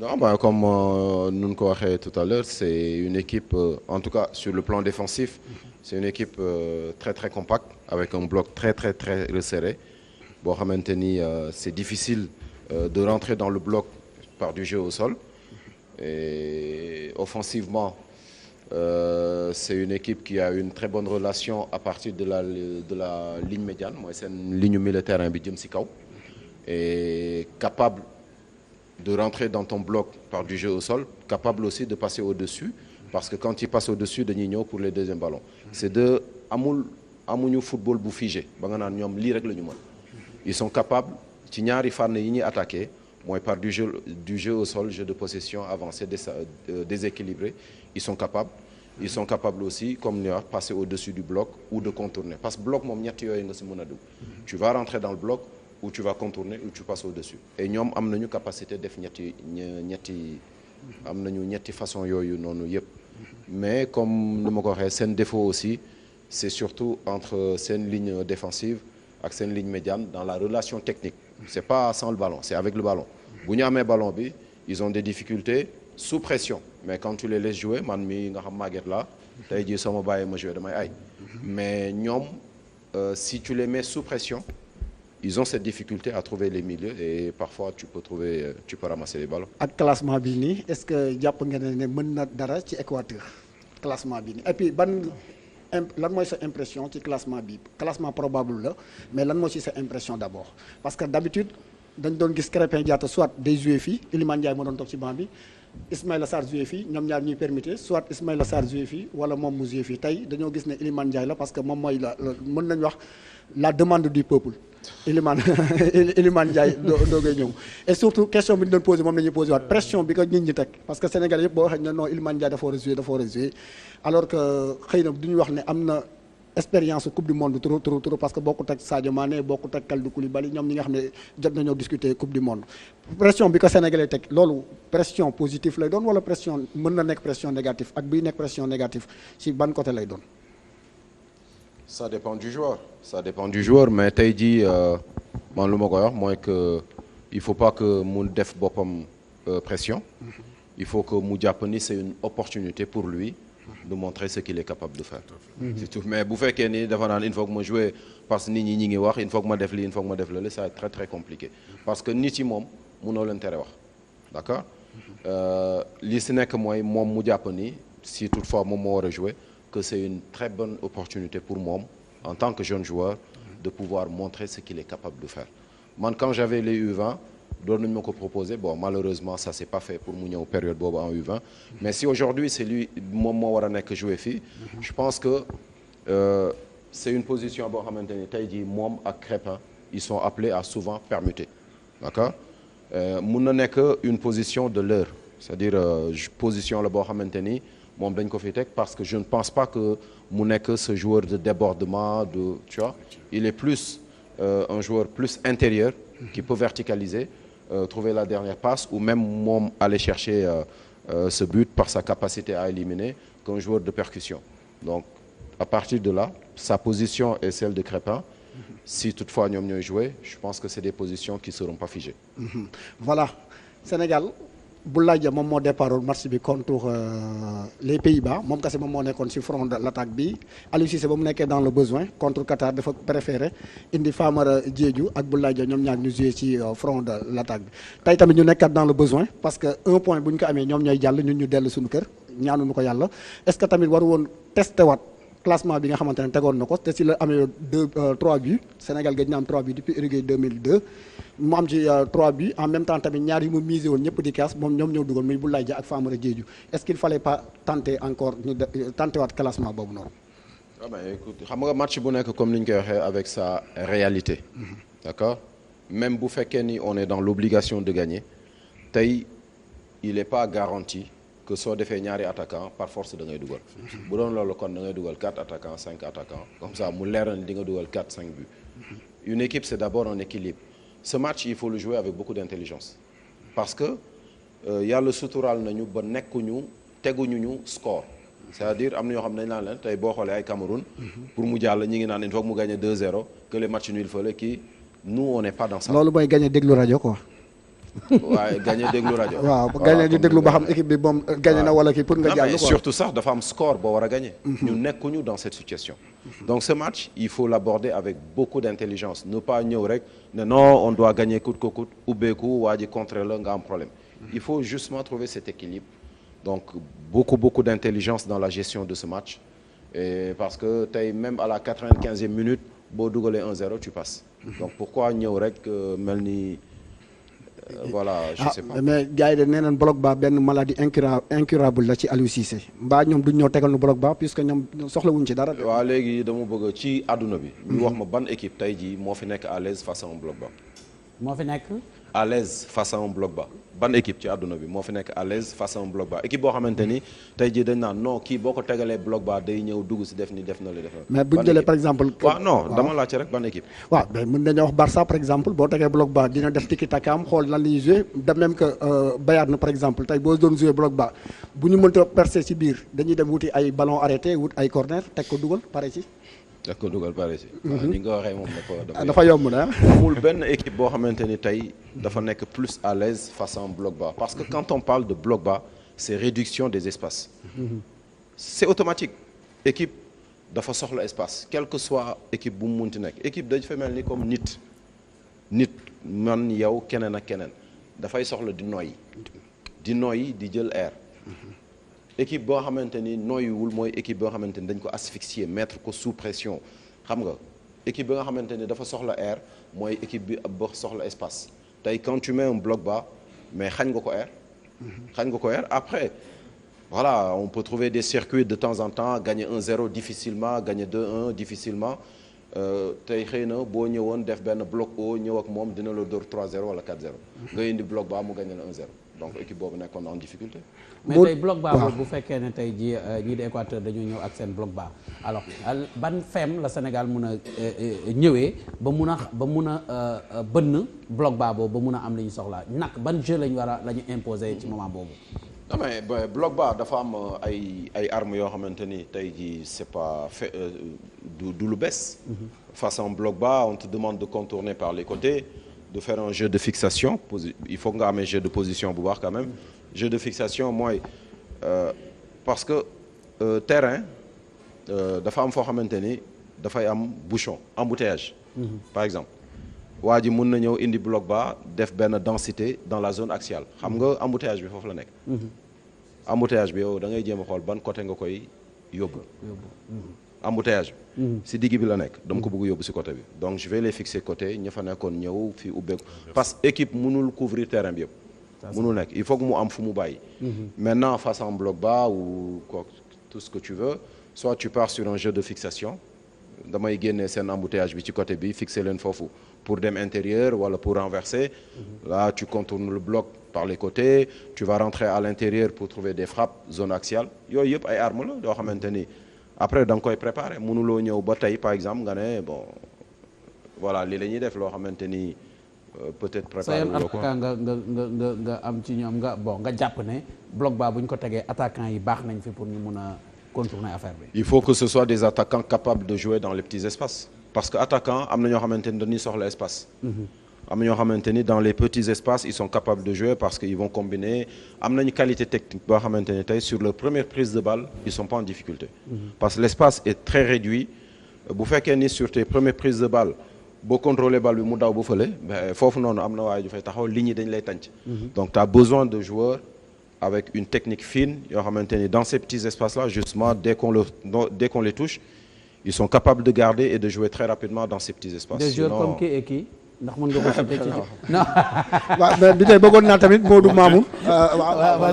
Non, bah, comme nous le dit tout à l'heure, c'est une équipe, en tout cas sur le plan défensif, c'est une équipe très très compacte, avec un bloc très très très resserré. Bon, c'est difficile de rentrer dans le bloc par du jeu au sol. Et offensivement, c'est une équipe qui a une très bonne relation à partir de la ligne médiane. Moi, c'est une ligne militaire et capable de rentrer dans ton bloc par du jeu au sol, capable aussi de passer au-dessus, parce que quand il passe au-dessus de Nino pour les deuxièmes ballons, c'est de amuñu football bu figé ba nga naan ñoom lii rek la ñu mën. Ils sont capables ci ñaari fànn yi ñuy attaquer mooy par du jeu au sol, jeu de possession avancé déséquilibré. Ils sont capables aussi, comme nous, passer au-dessus du bloc ou de contourner. Parce que le bloc, tu vas rentrer dans le bloc, ou tu vas contourner, ou tu passes au-dessus. Et nous avons une capacité de faire ñetti façon yoyu nonu yep. Mais comme nous m'avons dit, c'est un défaut aussi, c'est surtout entre cette ligne défensive et cette ligne médiane dans la relation technique. C'est pas sans le ballon, c'est avec le ballon. Si tu as un ballon, ils ont des difficultés sous pression. Mais quand tu les laisses jouer, mais si tu les mets sous pression, ils ont cette difficulté à trouver les milieux et parfois tu peux ramasser les ballons. Ak classement bi ni est-ce que japp nga né mën na dara ci Équateur classement bi ni et puis ban lan moy sa impression ci classement bi classement probable là mais lan mo ci sa impression d'abord parce que d'habitude dañ doon gis Krépin Diatta soit des jouer fi Iliman Ndiaye mo doon tok ci banc bi Ismaïla Sarr joué fi ñom ñaar ñuy permettre soit Ismaïla Sarr joué fi wala mom mu joué fi tay dañoo gis né Iliman Ndiaye la parce que mom moy la mën nañ wax la demande du peuple Iliman Ndiaye doogay ñëw et surtout question bi ñu doon posé moom la ñuy posé waat pression bi ko nit ñi teg parce que Sénégal yëpp boo waxee ne non Iliman Ndiaye dafa war a jouer alors que xëy na duñu wax ne am na expérience coupe du monde trop parce que bokkut ak Sadio Mané bokkut ak Kalidou Koulibaly ñoom ñi nga xam ne jot nañoo discuter coupe du monde pression bi ko Sénégalais teg loolu pression positive lay doon wala pression mën na nekk pression négative ak bii nekk pression négative ci ban côté lay doon. Ça dépend du joueur, mais tu as dit, moi, que il faut pas que mon def bopam pression. Il faut que mon japonais c'est une opportunité pour lui de montrer ce qu'il est capable de faire. C'est tout. Mais vous faites qu'il une fois que moi jouer parce que ni wax, une fois que moi def li, une fois que moi def le, ça va être très très compliqué. Parce que niti mom, mon l'intérêt wax. D'accord? Li ce n'est que moi mon japonais, si toutefois moi aurait joué, que c'est une très bonne opportunité pour moi, en tant que jeune joueur, de pouvoir montrer ce qu'il est capable de faire. Moi, quand j'avais les U20, d'autres me proposé. Bon, malheureusement, ça ne s'est pas fait pour moi en période en U20. Mais si aujourd'hui, c'est lui, moi, que jouer fille, je pense que c'est une position à maintenir. Moi et Crépin, ils sont appelés à souvent permuter. D'accord? Moi, n'est qu'une position de l'heure. C'est-à-dire, position à maintenir. Parce que je ne pense pas que Mounek ce joueur de débordement, tu vois, il est plus un joueur plus intérieur qui peut verticaliser, trouver la dernière passe ou même aller chercher ce but par sa capacité à éliminer qu'un joueur de percussion. Donc à partir de là, sa position est celle de Crépin. Si toutefois nous avons joué, je pense que c'est des positions qui ne seront pas figées. Voilà, Sénégal. Boulaye Dia moom moo départ match bi contre les Pays-Bas moom kese moom moo nekkoon ci front de l'attaque bi Aliou Cissé ba mu nekkee dans le besoin contre Qatar dafa préféré indi Famara Diédhiou ak Boulaye Dia ñoom ñaar ñu joué ci front de l'attaque bi tey tamit ñu nekkat dans le besoin parce que un point bu ñu ko amee ñoom ñooy jàll ñun ñu dellu suñu kër ñaanuñu ko yàlla est-ce que tamit waru woon testé waat classement bi nga xamante ne tegoon na ko te si la amee 3 buts Sénégal gëj na am 3 buts depuis Uruguay 2002 mu am ci 3 buts en même temps tamit ñaar yi mu misé woon ñëpp di kaas moom ñoom ñoo dugal muy Boulaye Dia ak Famara Diédhiou est-ce qu'il fallait pas tenter encore ñu tenter waat classement boobu noonu. Ah ben écoute xam nga match bu nekk comme ni ñu koy waxee avec sa réalité. D'accord? Même bu fekkee ni on est dans l'obligation de gagner tey il est pas garanti que soit defee ñaari attaquant par force da ngay dugal bu doon loolu kon da ngay dugal 4 attaquants 5 attaquants comme ça mu leer na di nga dugal 4 5 buts. Une équipe c'est d'abord un équilibre. Ce match il faut le jouer avec beaucoup d'intelligence parce que yàlla suturaal nañu ba nekkuñu teguñu ñu score c'est-à-dire am na ñoo xam ne dañ naan leen tey boo xoolee ay Cameroun pour mu jàll ñi ngi naan il faut que mu gagner 2-0 que les matchs nuls fële kii nous on n'est pas dans ça. loolu mooy gagner déglu rajo quoi. waaye gagné déglu rajo. waaw gagné di déglu ba xam équipe bi moom gagné na wala kii pour nga jàll quoi. surtout sax dafa am score boo war a gagné. ñu nekkuñu dans cette situation. donc ce match il faut l'aborder avec beaucoup d'intelligence ne pas ñëw rek ne non on doit gagner coûte que coûte ubbeeku waa ji contre la nga am problème. il faut justement trouver cet équilibre donc beaucoup d'intelligence dans la gestion de ce match et parce que tey même à la 95e minute boo dugalee 1-0 tu passes. donc pourquoi ñëw rek mel ni. voilà je sais pas mais gars yi de nee nañ bloc bas benn maladie incurable la ci Aliou Cissé mbaa ñoom duñ ñoo tegal nu bloc bas puisque ñoom soxlawuñ ci dara. waaw léegi dama bëgg ci àdduna bi. ñu wax ma ban équipe tey jii moo fi nekk à l'aise face à un bloc bas. moo fi nekk. à l'aise face à un bloc bas ban équipe ci àdduna bi moo fi nekk à l'aise face à un bloc bas équipe boo xamante ni tey jii dañ naan non kii boo ko tegalee bloc bas day ñëw dugg si def ni def na li def na. mais buñ jëlee par exemple. waaw non dama laajte rek ban équipe. waaw mais mën nañoo wax Barça par exemple boo tegee bloc bas dina def tiki takaam xool lan la ñuy jouer de même que Bayern par exemple tey boo doon jouer bloc bas bu ñu mënta percer ci biir dañuy dem wuti ay ballon arrêté wut ay corner teg ko dugal pare ci. teg ko dugal pare ci. waaw ni nga waxee moom dafa yomb na amul benn équipe boo xamante ni tey dafa nekk plus à l'aise face à un bloc bas parce que quand on parle de bloc bas c'est réduction des espaces. c'est automatique équipe dafa soxla espace quelle que soit équipe bu mu munti nekk équipe dañ fa mel ni comme nit man yow keneen ak keneen dafay soxla di noyyi di jël air. équipe boo xamante ni noyyiwul mooy équipe boo xamante ni dañ ko asphyxier mettre ko sous pression xam nga équipe bi nga xamante ni dafa soxla air mooy équipe bi ba soxla espace tey quand tu mets un bloc bas mais xañ nga ko air après voilà on peut trouver des circuits de temps en temps gagner 1-0 difficilement gagner 2-1 difficilement tey xëy na boo ñëwoon def benn bloc haut ñëw ak moom dina la dóor 3-0 wala 4-0 nga indi bloc bas mu gagner la 1-0 donc équipe boobu nekkoon en difficulté. mais tey bloc bas boobu bu fekkee ne tey jii ñii di Équateur dañu ñëw ak seen bloc bas alors ban feem la Sénégal mun a ñëwee ba mun a bënn bloc bas boobu ba mun a am li ñu soxla nag ban jeu lañu la ñu imposer ci moment boobu. non mais bloc bas dafa am ay armes yoo xamante ni tey jii c'est pas fait du lu bees. face à un bloc bas on te demande de contourner par les côtés. de faire un jeu de fixation il faut nga amee jeu de position bu baax quand même jeu de fixation mooy parce que terrain dafa am foo xamante ni dafay am bouchon embouteillage par exemple waa ji mën na ñëw indi bloc bas def benn densité dans la zone axiale xam nga embouteillage bi foofu la nekk embouteillage bi yow da ngay jéem a xool ban côté nga koy yóbbu embouteillage si digg bi la nekk dama ko bëgg yóbbu si côté bi donc je vais les fixer côté ña fa nekkoon ñëw fii ubbeeku parce que équipe mënul couvrir terrain bi yëpp mënul nekk il faut que mu am fu mu bàyyi maintenant face à un bloc bas ou quoi tout ce que tu veux soit tu pars sur un jeu de fixation damay génne seen embouteillage bi ci côté bi fixer leen foofu pour dem intérieur wala pour renverser là tu contournes le bloc par les côtés tu vas rentrer à l'intérieur pour trouver des frappes zone axiale yooyu yëpp ay armes la yoo xamante ni après da nga koy préparer mënuloo ñëw ba tey par exemple nga ne bon voilà lii la ñuy def loo xamante ni peut-être préparer wuloo ko nga am ci ñoom nga jàpp ne bloc bas bu ñu ko tegee attaquant yi baax nañ fi pour ñu mun a contourner affaire bi. il faut que ce soit des attaquants capables de jouer dans les petits espaces parce que attaquant am na ñoo xamante ni dañuy soxla espace. am na ñoo xamante ni dans les petits espaces ils sont capables de jouer parce que ils vont combiner am nañu qualité technique boo xamante ni tey sur leur première prise de balle ils sont pas en difficulté parce que l'espace est très réduit bu fekkee ni sur tes premières prises de balle boo contrôler balle bi mu daw ba fële foofu noonu am na waaye ju fay taxaw lignes yi dañ lay tànc donc tu as besoin de joueurs avec une technique fine yoo xamante ni dans ces petits espaces là justement dès qu'on les touche ils sont capables de garder et de jouer très rapidement dans ces petits espaces. Des joueurs comme qui et qui ndax mën nga ko citer ci non. waaw mais bi tey bëggoon naa tamit Modou Mamoun.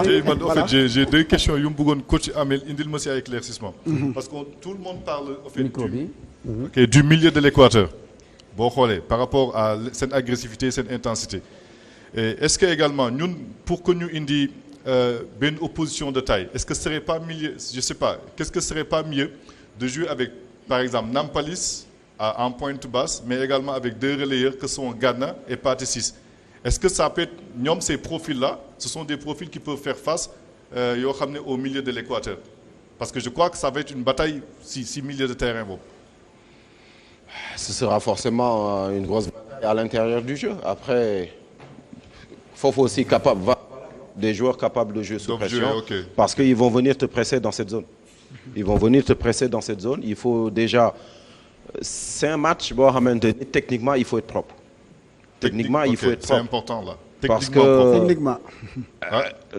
tey man en fait j'ai deux questions yu mu bëggoon coach Amel indil ma si ay éclaircissement parce que tout le monde parle en fait du milieu de l'Équateur boo xoolee par rapport à seen agressivité seen intensité et est-ce que également ñun pour que ñu indi benn opposition de taille est-ce que ce serait pas mieux je sais pas qu'est-ce que ce serait pas mieux de jouer avec par exemple Nampalis en pointe basse mais également avec deux relayeurs que sont Gana et Pathé Ciss est-ce que ça peut être ñoom ces profils-là ce sont des profils qui peuvent faire face yoo xam ne au milieu de l'Équateur parce que je crois que ça va être une bataille si milieu de terrain boobu. Ce sera forcément une grosse bataille à l'intérieur du jeu après foofu aussi des joueurs capables de jouer sous pression, parce qu'ils vont venir te presser dans cette zone. Ils vont venir te presser dans cette zone. Il faut déjà... C'est un match, boo xamante ni techniquement, il faut être propre. Techniquement, il faut être propre. C'est important là. Parce que... Techniquement.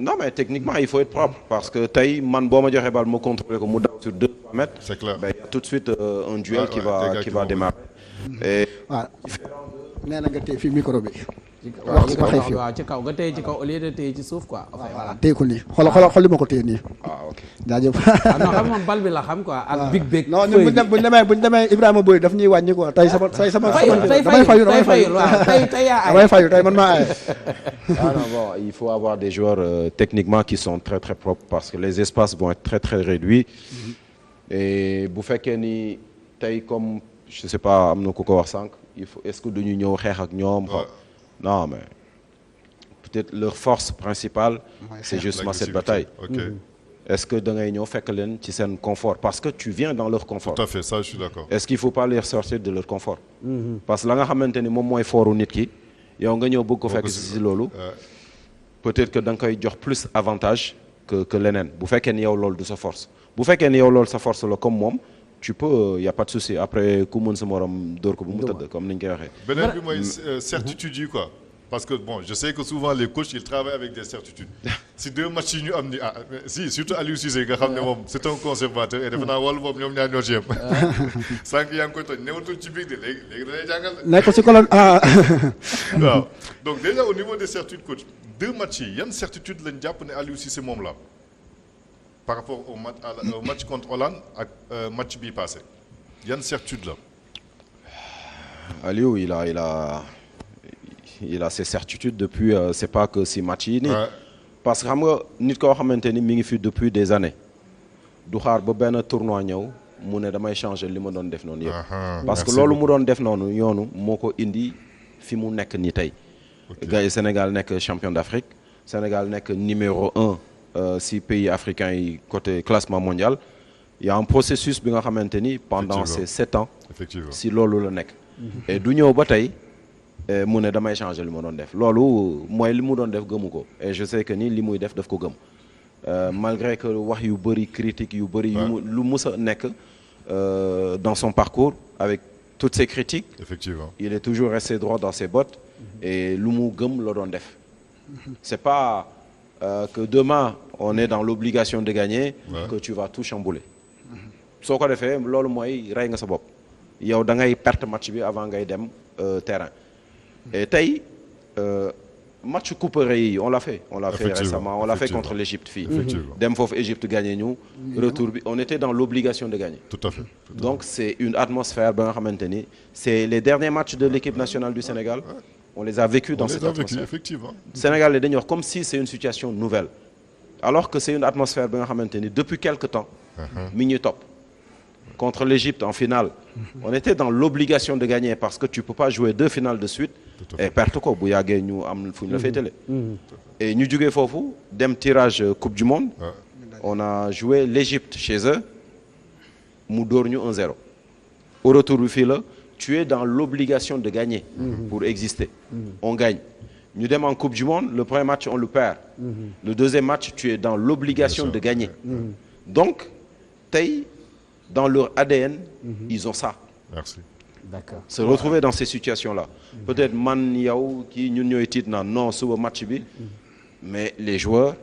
Non, mais techniquement, il faut être propre. Parce que tey man boo ma joxee bal ma contrôler ko mu daw sur 2-3 mètres. C'est clair. Ben, il y a tout de suite un duel qui va démarrer. Et... waaw nee na nga téye fii micro bi. waaw ci kaw nga téye ci kaw au lieu de téye ci suuf quoi. voilà téye ko nii xool li ma ko téye nii. ok jaajëf. non xam moom bal bi la xam quoi ak big beeg. non ñun buñ demee Ibrahima Boye daf ñuy wàññi quoi tey sama damay fayu tey man maa aaye. Bon, il faut avoir des joueurs techniquement qui sont très très propres parce que les espaces vont être très très réduits. Et bu fekkee ni tey comme je sais pas am na ku ko wax sànq il faut est-ce que dañu ñëw xeex ak ñoom. Non, mais peut-être leur force principale, c'est justement cette bataille. Est-ce que da ngay ñëw fekk leen ci seen confort parce que tu viens dans leur confort. Tout à fait, ça je suis d'accord. Est-ce qu'il faut pas les sortir de leur confort? Parce que la nga xamante ni moom mooy fooru nit ki yow nga ñëw bëgg ko fekk si loolu. Peut-être que da nga koy jox plus avantage que leneen bu fekkee ni yow loolu du sa force. Bu fekkee ni yow loolu sa force la comme moom. Tu peux, y a pas de souci après ku mën sa morom dóor ko bu mu tëdd comme ni ñu koy waxee. beneen bi mooy certitude yi quoi parce que bon je sais que souvent les coachs ils travaillent avec des certitudes si 2 matchs yi ñu am ni si surtout Aliou Cissé nga xam ne moom c'est un conservateur et defe naa wàllu boobu ñoom ñaar ñoo ci yem. sànq yaa ngi koy toj newatul ci biir de léegi da lay jàngal. nekk ci colonne waaw donc déjà au niveau des certitudes coach 2 matchs yi yan certitude lañ jàpp ne Aliou Cissé moom la par rapport au match contre Hollande ak match bii passé yan certitude la. Aliou il a ses certitudes depuis c'est pas que si match yi nii. parce que xam nga nit koo xamante ni mi ngi fi depuis des années du xaar ba benn tournoi ñëw mu ne damay changer li ma doon def noonu yëpp. parce que loolu mu doon def noonu yoonu moo ko indi fi mu nekk nii tey. gars Sénégal nekk champion d'Afrique Sénégal nekk numéro 1. Si pays africains yi côté classement mondial il y a un processus bi nga xamante ni pendant ces 7 ans si loolu la nekk et du ñëw ba tey mu ne damay changer li ma doon def loolu mooy li mu doon def gëmu ko et je sais que ni li muy def daf ko gëm malgré que wax yu bëri critique yu bëri lu mus a nekk dans son parcours avec toutes ces critiques effectivement il est toujours resté droit dans ses bottes et lu mu gëm la doon def c'est pas que demain on est dans l'obligation de gagner que tu vas tout chambouler soo ko defee loolu mooy rey nga sa bopp yow da ngay perte match bi avant ngay dem terrain et tey match couperé yi on l'a fait récemment on l'a fait contre l'Égypte fii dem foofu Égypte gagné ñu retour bi on était dans l'obligation de gagner tout à fait donc c'est une atmosphère ba nga xamante ni c'est les derniers matchs de l'équipe nationale du Sénégal on les a vécus dans cette atmosphère. Effectivement. Sénégal dañuy wax comme si c'est une situation nouvelle alors que c'est une atmosphère bi nga xamante ni depuis quelque temps mi ngi topp contre l'Égypte en finale on était dans l'obligation de gagner parce que tu peux pas jouer 2 finales de suite et perte ko bu yàggee ñu am fu ñu la féetale et ñu jógee foofu dem tirage Coupe du Monde on a joué l'Égypte chez eux mu dóor ñu 1-0 au retour bi fii la tu es dans l'obligation de gagner pour exister. On gagne. Nous sommes en Coupe du Monde, le premier match, on le perd. Le deuxième match, tu es dans l'obligation de gagner. Donc, dans leur ADN, ils ont ça. Merci. D'accord. Se retrouver dans ces situations-là. Peut-être man yaw qui ñun ñoy tit na non suba match bi mais les joueurs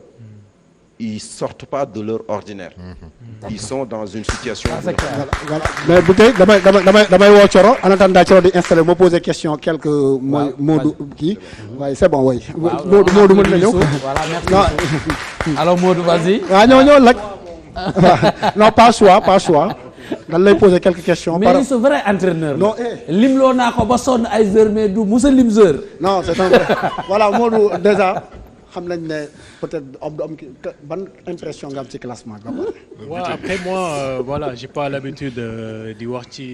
ils sortent pas de leur ordinaire. Ils sont dans une situation. Voilà. Mais bu tey damay woo Thioro en attendant Thioro di installer moo poser question quelques mots Modou kii waaye c'est bon oui. Modou mën na ñëw. Voilà merci. Alors Modou vas-y. waaw ñëw laaj. Non pas choix. Dan lay poser quelques questions. Mais c'est vrai entraîneur. Non limloo naa ko ba sonn ay heures mais du musa lim heure. Non c'est un vrai. Voilà Modou déjà. xam nañ ne peut-être am ban impression nga am ci classement bi. Ouais, après moi voilà j'ai pas l'habitude di wax ci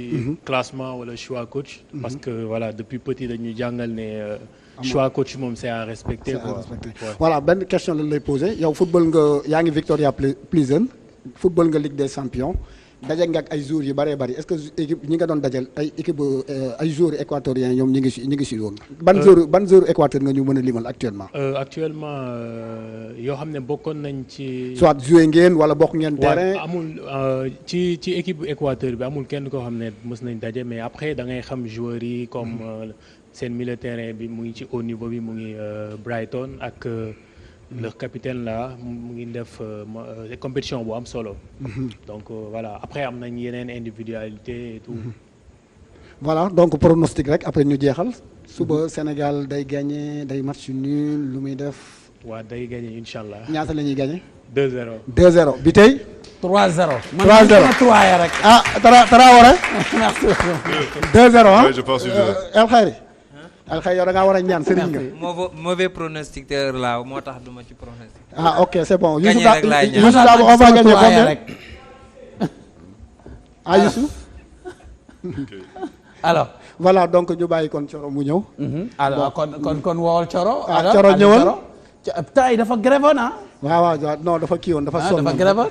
classement wala choix coach. Parce que voilà depuis petit dañuy jàngal ne choix coach moom c'est à respecter. C'est à respecter. Voilà benn question lañ lay poser yow football nga yaa ngi Victoria Pleasant football nga Ligue des Champions daje nga ak ay joueurs yu bëree bëri est-ce que équipe ñi nga doon dajal ay équipe ay joueurs équatoriens ñoom ñi ngi si woon. ban joueur Équateur nga ñu mën a limal actuellement. Actuellement yoo xam ne bokkoon nañ ci. soit joué ngeen wala bokk ngeen terrain. amul ci équipe Équateur bi amul kenn koo xam ne mës nañ daje mais après da ngay xam joueurs yi comme seen milieu terrain bi mu ngi ci haut niveau bi mu ngi Brighton ak. leur capitaine là mu ngi def compétition bu am solo. donc voilà après am nañ yeneen individualité et tout. voilà donc pronostic rek après ñu jeexal. suba Sénégal day gagné day match nul lu muy def. waaw day gagné incha allah. ñaata la ñuy gagné. 2-0. 2-0 bi tey. 3-0. 3-0 man 3 rek. ah Traoré. merci. 2-0 ah. oui je pense que El Khayri. El Khayri yow da ngaa war a ñaan sëriñ nga. mauvais pronostiqueur là moo tax duma ci pronostic. ah ok c'est bon. Gagné rek laay ñaan Youssou Dabo on va gagner combien ah Youssou. alors. voilà donc ñu bàyyi kon Coro mu ñëw. alors kon woowal Coro. ah Coro ñëwal. tay dafa grève na. waaw non dafa kii woon dafa sonn. dafa grève